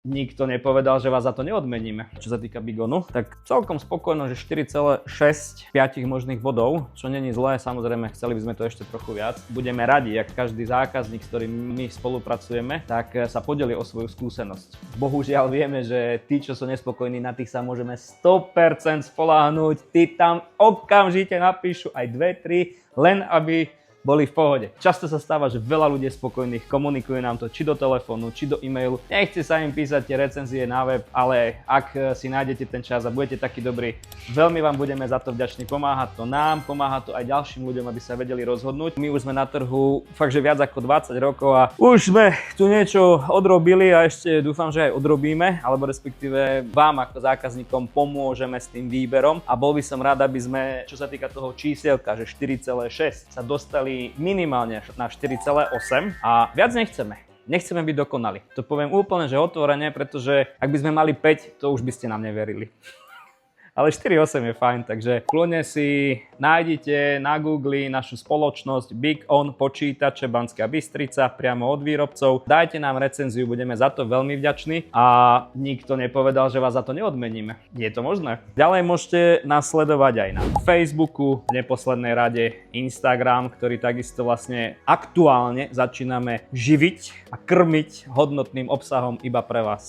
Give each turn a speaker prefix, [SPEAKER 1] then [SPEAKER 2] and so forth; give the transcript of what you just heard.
[SPEAKER 1] nikto nepovedal, že vás za to neodmeníme. Čo sa týka Bigonu, tak celkom spokojno, že 4,6 5 možných bodov, čo není zlé, samozrejme chceli by sme to ešte trochu viac. Budeme radi, ak každý zákazník, s ktorým my spolupracujeme, tak sa podeli o svoju skúsenosť. Bohužiaľ vieme, že tí, čo sú nespokojní, na tých sa môžeme 100% spoľahnúť. Tí tam okamžite napíšu aj 2-3, len aby boli v pohode. Často sa stáva, že veľa ľudí je spokojných, komunikuje nám to či do telefónu, či do e-mailu. Nechce sa im písať tie recenzie na web, ale ak si nájdete ten čas a budete takí dobrí, veľmi vám budeme za to vďační. Pomáha to nám, pomáha to aj ďalším ľuďom, aby sa vedeli rozhodnúť. My už sme na trhu fakt, že viac ako 20 rokov a už sme tu niečo odrobili a ešte dúfam, že aj odrobíme, alebo respektíve vám ako zákazníkom pomôžeme s tým výberom a bol by som rád, aby sme, čo sa týka toho čísielka, že 4,6 sa dostali minimálne na 4,8 a viac nechceme. Nechceme byť dokonali. To poviem úplne, že otvorene, pretože ak by sme mali 5, to už by ste nám neverili. Ale 4,8 je fajn, takže kľudne si nájdite na Google našu spoločnosť Big On počítače Banská Bystrica priamo od výrobcov. Dajte nám recenziu, budeme za to veľmi vďační a nikto nepovedal, že vás za to neodmeníme. Je to možné? Ďalej môžete nás sledovať aj na Facebooku, v neposlednej rade Instagram, ktorý takisto vlastne aktuálne začíname živiť a krmiť hodnotným obsahom iba pre vás.